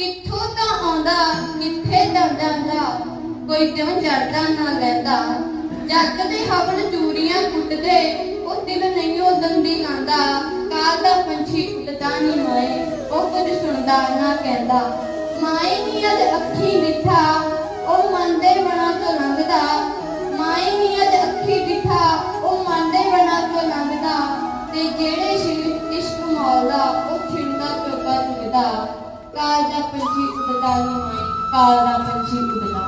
ਕਿੱਥੋਂ ਤਾਂ ਆਉਂਦਾ ਕਿੱਥੇ ਜਾਂਦਾ ਕੋਈ ਕਿਉਂ ਜਰਦਾ ਨਾ ਲੈਂਦਾ ਜੱਗ ਦੇ ਹਵਨ ਚੂੜੀਆਂ ਕੁੱਟਦੇ ਉਹ ਦਿਲ ਨਹੀਂ ਉਹ ਦੰਦੀ ਲਾਂਦਾ ਕਾਲ ਦਾ ਪੰਛੀ ਉੱਡਦਾ ਨਹੀਂ ਮਾਏ ਉਹ ਕੁਝ ਸੁਣਦਾ ਨਾ ਕਹਿੰਦਾ ਮਾਏ ਨੀ ਅਦ ਅੱਖੀ ਬਿਠਾ ਉਹ ਮਨ ਦੇ ਬਣਾ ਤੋਂ ਲੰਘਦਾ ਮਾਏ ਨੀ ਅਦ ਅੱਖੀ ਬਿਠਾ ਉਹ ਮਨ ਦੇ ਬਣਾ ਤੋਂ ਲੰਘਦਾ ਤੇ ਜਿਹੜੇ ਸ਼ਿਵ ਇਸ਼ਕ ਮੌਲਾ ਉਹ ਛਿੰਦਾ ਚੋਗਾ ਚੁਗਦਾ ਕਾਲ ਦਾ ਪੰਛੀ ਉੱਡਦਾ ਨਹੀਂ ਮਾਏ ਕਾਲ ਦਾ ਪੰਛੀ ਉੱਡਦਾ